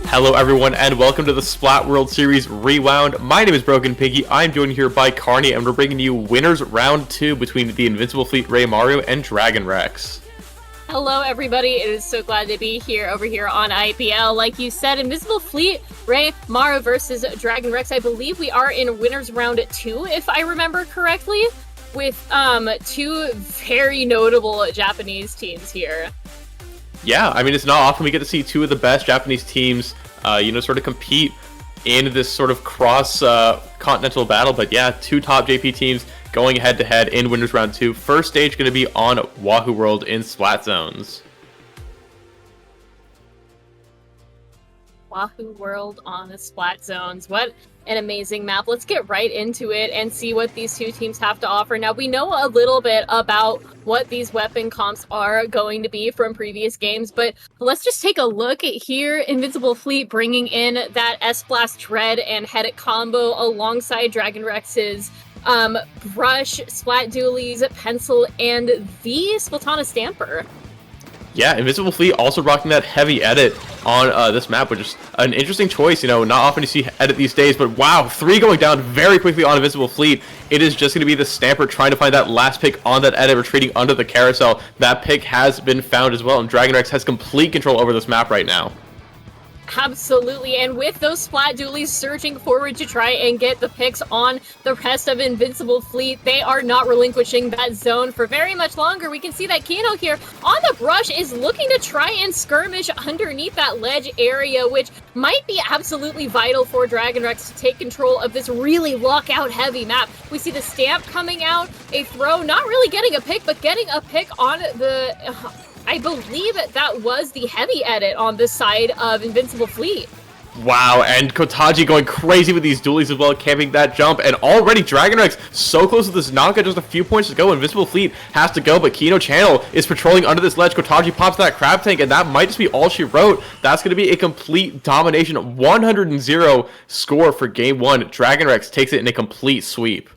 Hello everyone and welcome to the Splat World Series REWOUND. My name is Broken Piggy. I'm joined here by Carnie and we're bringing you winners round 2 between the Invincible Fleet Rei Maru and DragonReX. Hello everybody, it is so glad to be here over here on IPL. Like you said, Invincible Fleet Rei Maru versus DragonReX. I believe we are in winners round 2, if I remember correctly, with two very notable Japanese teams here. Yeah, I mean, it's not often we get to see two of the best Japanese teams, sort of compete in this sort of cross-continental battle. But yeah, two top JP teams going head-to-head in winners round 2. First stage going to be on Wahoo World in Splat Zones. Wahoo World on the Splat Zones. What an amazing map. Let's get right into it and see what these two teams have to offer. Now, we know a little bit about what these weapon comps are going to be from previous games, but let's just take a look at here. Invincible Fleet bringing in that S-Blast Dread and Head combo alongside DragonRex's Brush, Splat Dualies, Pencil, and the Splatana Stamper. Yeah, Invincible Fleet also rocking that heavy edit on this map, which is an interesting choice. You know, not often you see edit these days, but wow, 3 going down very quickly on Invincible Fleet. It is just going to be the Stamper trying to find that last pick on that edit, retreating under the carousel. That pick has been found as well, and DragonReX has complete control over this map right now. Absolutely, and with those Splat Dualies surging forward to try and get the picks on the rest of Invincible Fleet, they are not relinquishing that zone for very much longer. We can see that Kino here on the Brush is looking to try and skirmish underneath that ledge area, which might be absolutely vital for DragonReX to take control of this really lockout heavy map. We see the Stamp coming out, a throw, not really getting a pick, but getting a pick on the... I believe that was the heavy edit on this side of Invincible Fleet. Wow, and Kotaji going crazy with these dualies as well, camping that jump, and already DragonReX so close to this knockout, just a few points to go. Invincible Fleet has to go, but Kino Channel is patrolling under this ledge. Kotaji pops that crab tank, and that might just be all she wrote. That's going to be a complete domination, 100-0 score for Game 1. DragonReX takes it in a complete sweep.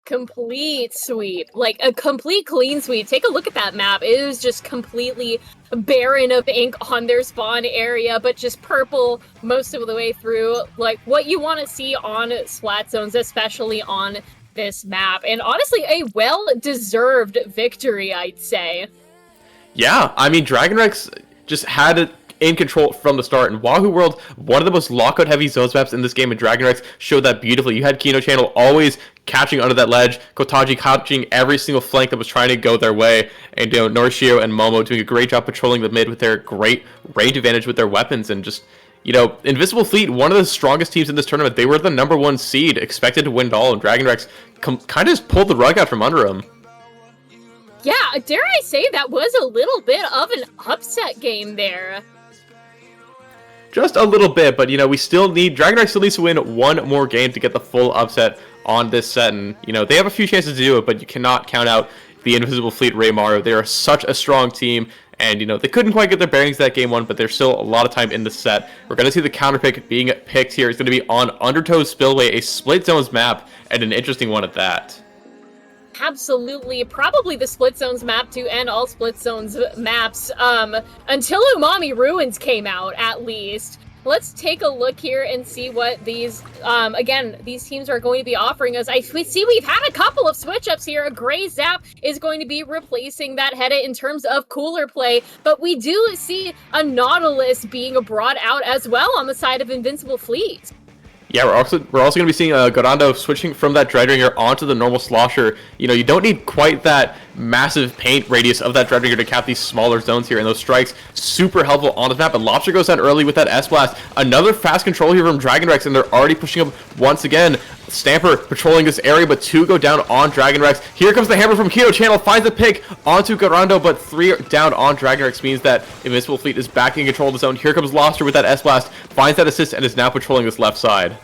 Complete sweep, like a complete clean sweep. Take a look at that map. It was just completely barren of ink on their spawn area, but just purple most of the way through, like what you want to see on Splat Zones, especially on this map. And honestly, a well-deserved victory, I'd say. Yeah, I mean, DragonReX just had it in control from the start, and Wahoo World, one of the most lockout heavy zones maps in this game, and DragonReX showed that beautifully. You had Kino Channel always catching under that ledge, Kotaji catching every single flank that was trying to go their way, and Norishiro and Momo doing a great job patrolling the mid with their great range advantage with their weapons, and just, Invincible Fleet, one of the strongest teams in this tournament. They were the #1 seed, expected to win it all, and DragonReX kind of just pulled the rug out from under them. Yeah, dare I say that was a little bit of an upset game there. Just a little bit, but we still need DragonReX still needs to win one more game to get the full upset on this set, and they have a few chances to do it, but you cannot count out the Invincible Fleet Rei Maru. They are such a strong team, and they couldn't quite get their bearings that game 1, but there's still a lot of time in the set. We're going to see the counter pick being picked here. It's going to be on Undertow Spillway, a split zones map, and an interesting one at that. Absolutely, probably the Split Zones map to end all Split Zones maps, until Umami Ruins came out, at least. Let's take a look here and see what these, again, these teams are going to be offering us. We see we've had a couple of switch-ups here. A Gray Zap is going to be replacing that Hedda in terms of cooler play, but we do see a Nautilus being brought out as well on the side of Invincible Fleet. Yeah, we're also going to be seeing Gorando switching from that Dreadringer onto the normal Slosher. You don't need quite that massive paint radius of that Dreadringer to cap these smaller zones here, and those strikes super helpful on this map. And Lobster goes down early with that S-Blast. Another fast control here from DragonReX, and they're already pushing up once again. Stamper patrolling this area, but 2 go down on DragonReX. Here comes the hammer from Kino Channel, finds the pick onto Gorando, but 3 down on DragonReX means that Invincible Fleet is back in control of the zone. Here comes Lobster with that S-Blast, finds that assist, and is now patrolling this left side.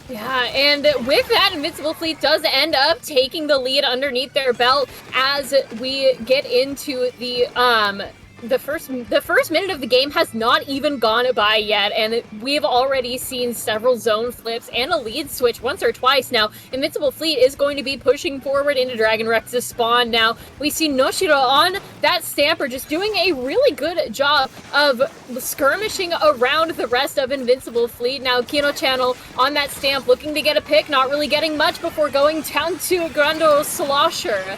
Yeah, and with that, Invincible Fleet does end up taking the lead underneath their belt as we get into the the first minute of the game has not even gone by yet, and we've already seen several zone flips and a lead switch once or twice now. Invincible Fleet is going to be pushing forward into DragonRex's spawn now. We see Noshiro on that Stamper just doing a really good job of skirmishing around the rest of Invincible Fleet. Now Kino Channel on that Stamp looking to get a pick, not really getting much before going down to Grando Slosher.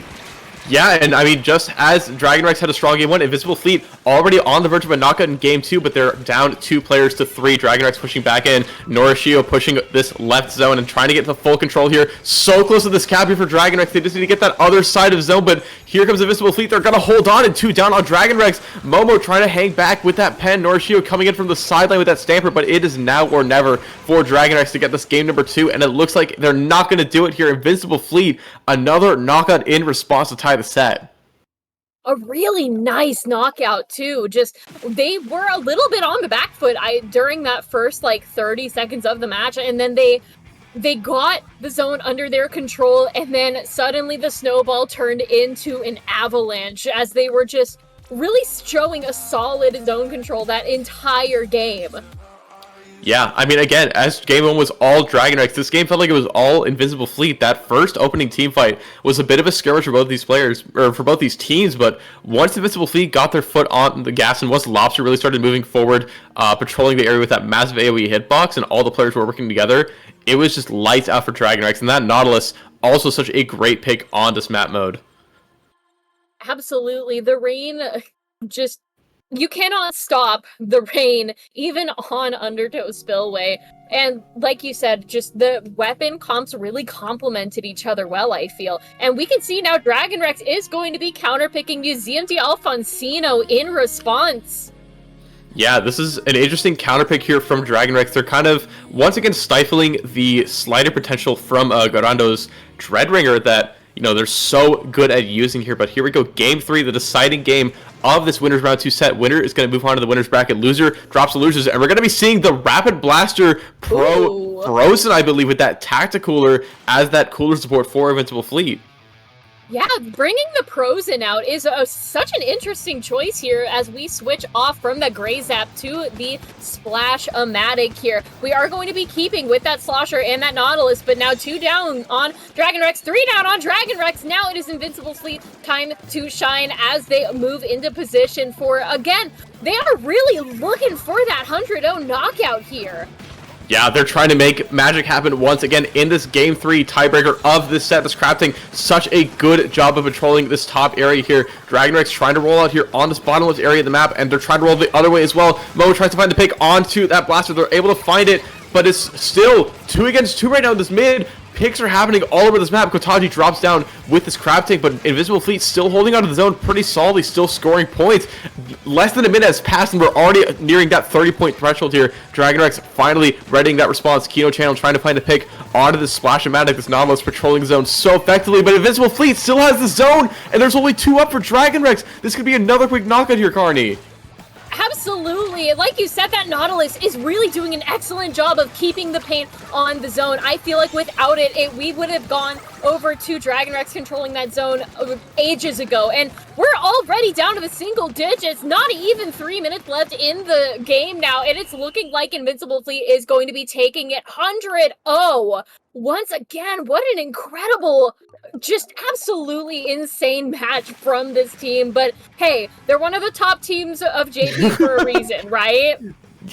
Yeah, and I mean, just as DragonReX had a strong game 1, Invincible Fleet already on the verge of a knockout in game 2, but they're down 2 players to 3. DragonReX pushing back in, Norishio pushing this left zone and trying to get the full control here. So close to this cap here for DragonReX, they just need to get that other side of zone, but here comes Invincible Fleet, they're gonna hold on, and 2 down on DragonReX. Momo trying to hang back with that pen, Norishio coming in from the sideline with that Stamper, but it is now or never for DragonReX to get this game number 2, and it looks like they're not gonna do it here. Invincible Fleet, another knockout in response to tie the set. A really nice knockout too. Just they were a little bit on the back foot during that first like 30 seconds of the match, and then they got the zone under their control, and then suddenly the snowball turned into an avalanche as they were just really showing a solid zone control that entire game. Yeah, I mean, again, as game 1 was all DragonReX, this game felt like it was all Invincible Fleet. That first opening team fight was a bit of a skirmish for both these players, or for both these teams, but once Invincible Fleet got their foot on the gas and once Lobster really started moving forward, patrolling the area with that massive AoE hitbox and all the players were working together, it was just lights out for DragonReX, and that Nautilus, also such a great pick on this map mode. Absolutely, the rain just... You cannot stop the rain, even on Undertow Spillway. And like you said, just the weapon comps really complemented each other well, I feel. And we can see now DragonReX is going to be counterpicking Museum de Alfonsino in response. Yeah, this is an interesting counterpick here from DragonReX. They're kind of, once again, stifling the slider potential from Garando's Dreadringer that, you know, they're so good at using here. But here we go, game 3, the deciding game of this winners round 2 set. Winner is going to move on to the winners bracket. Loser drops the losers, and we're going to be seeing the Rapid Blaster Pro Frozen, I believe, with that Tacticooler as that cooler support for Invincible Fleet. Yeah, bringing the Prozen out is such an interesting choice here as we switch off from the Grey Zap to the Splash-O-Matic here. We are going to be keeping with that Slosher and that Nautilus, but now 2 down on DragonReX, 3 down on DragonReX. Now it is Invincible Fleet time to shine as they move into position for, again, they are really looking for that 100-0 knockout here. Yeah, they're trying to make magic happen once again in this game 3 tiebreaker of this set. This Crafting such a good job of patrolling this top area here. DragonReX trying to roll out here on this bottomless area of the map, and they're trying to roll the other way as well. Mo tries to find the pick onto that blaster. They're able to find it, but it's still 2 against 2 right now in this mid. Picks are happening all over this map. Kotaji drops down with this Crafting, but Invincible Fleet still holding onto the zone pretty solidly, still scoring points. Less than a minute has passed, and we're already nearing that 30-point threshold here. DragonReX finally readying that response. Kino Channel trying to find a pick onto this Splash-O-Matic. This Nautilus patrolling the zone so effectively, but Invincible Fleet still has the zone, and there's only 2 up for DragonReX. This could be another quick knockout here, Carnie. Absolutely. Like you said, that Nautilus is really doing an excellent job of keeping the paint on the zone. I feel like without it, we would have gone over to DragonReX controlling that zone ages ago. And we're already down to the single digits. Not even 3 minutes left in the game now. And it's looking like Invincible Fleet is going to be taking it 100-0. Once again, what an incredible, just absolutely insane match from this team. But hey, they're one of the top teams of JP for a reason, right?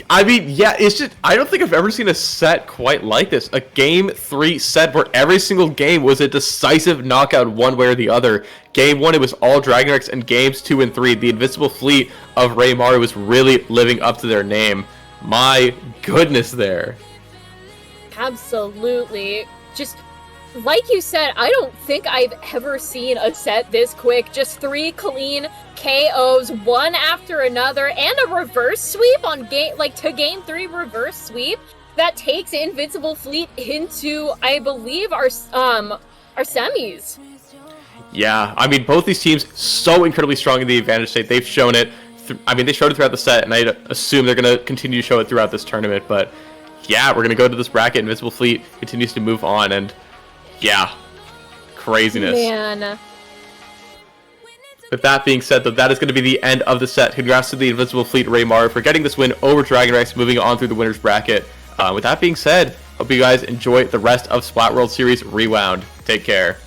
I mean, yeah, it's just, I don't think I've ever seen a set quite like this. A game 3 set where every single game was a decisive knockout one way or the other. Game 1, it was all DragonReX, and games 2 and 3, the Invincible Fleet of Rei Maru was really living up to their name. My goodness there. Absolutely. Just like you said, I don't think I've ever seen a set this quick. Just 3 clean KOs, one after another, and a reverse sweep on game, to game 3 reverse sweep that takes Invincible Fleet into, I believe, our semis. Yeah, I mean, both these teams so incredibly strong in the advantage state. They've shown it. They showed it throughout the set, and I assume they're going to continue to show it throughout this tournament. But yeah, we're going to go to this bracket. Invincible Fleet continues to move on, and yeah, craziness. Man. With that being said, though, that is going to be the end of the set. Congrats to the Invincible Fleet Rei Maru for getting this win over DragonReX, moving on through the winner's bracket. With that being said, hope you guys enjoy the rest of Splat World Series REWOUND. Take care.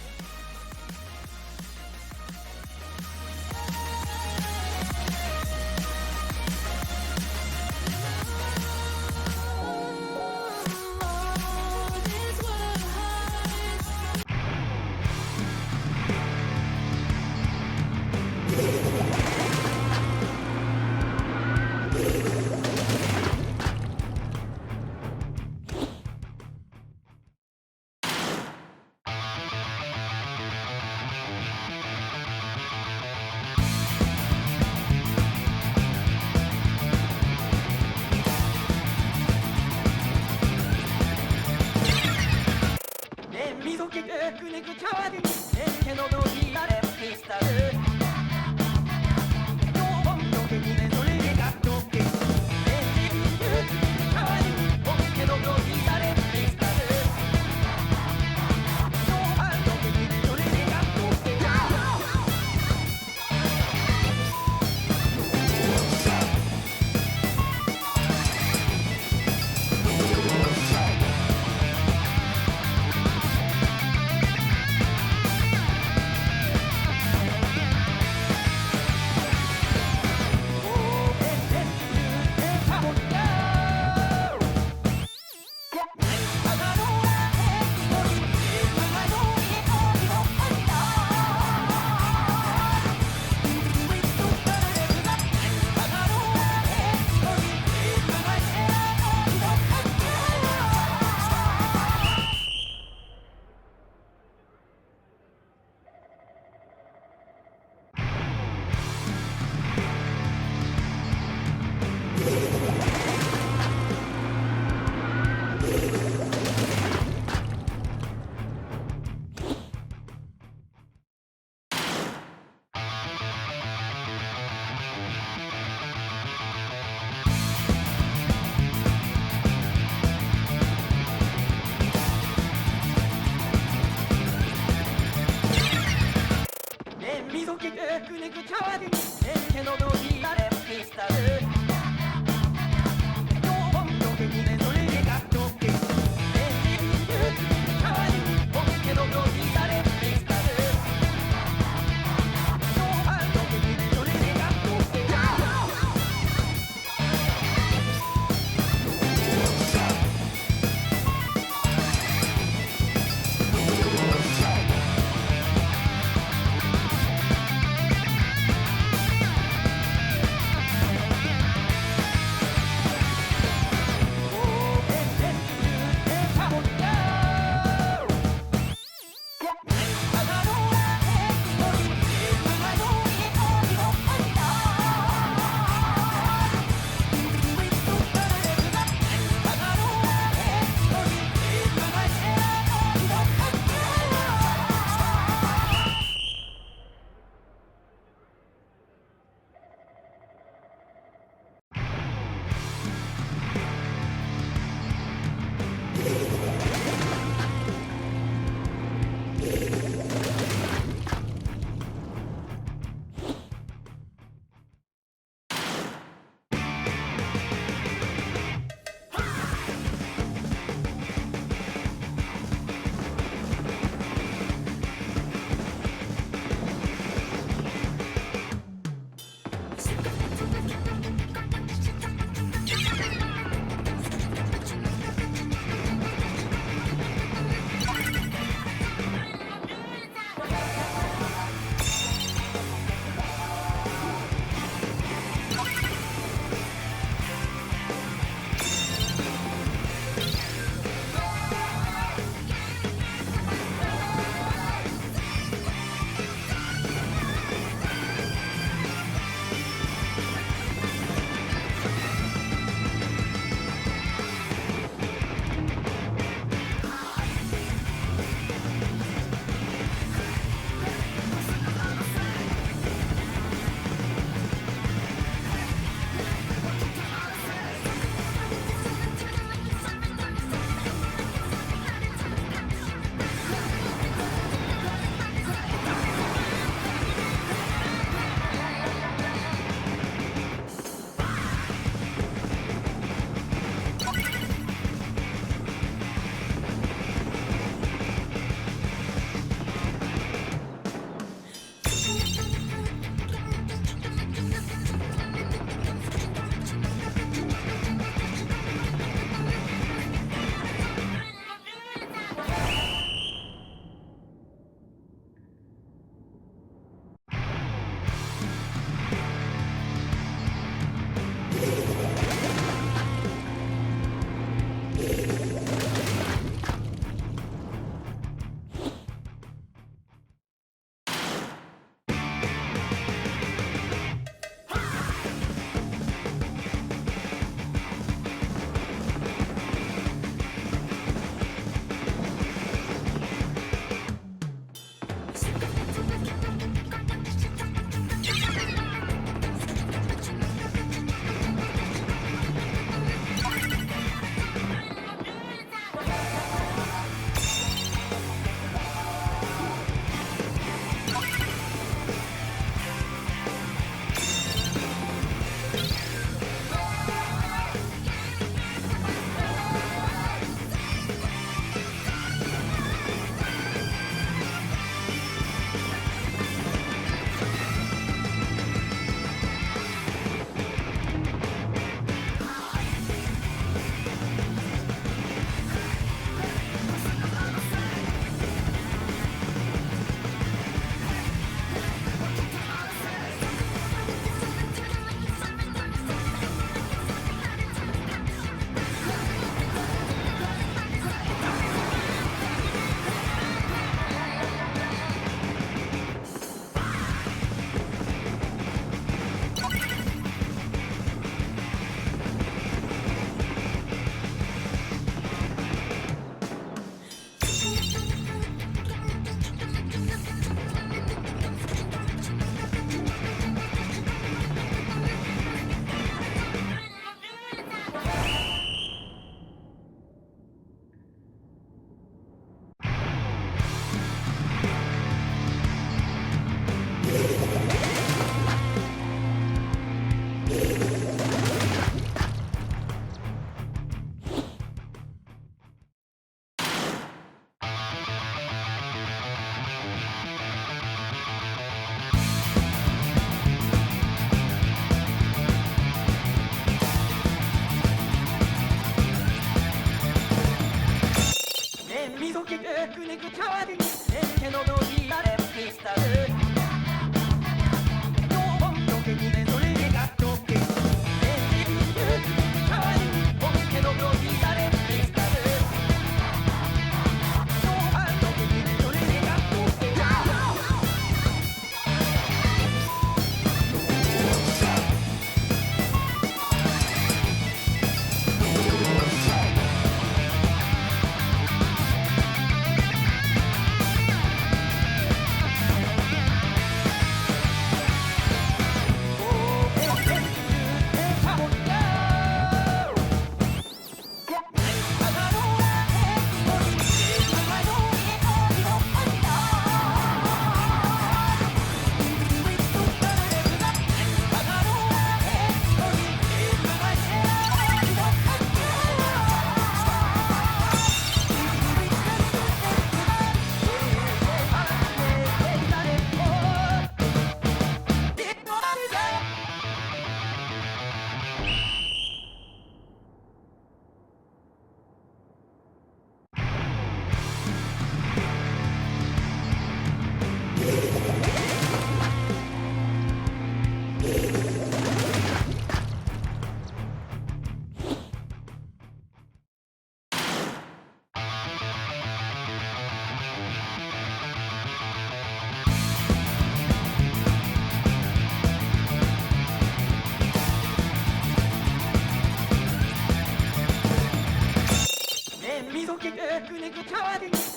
Thank you,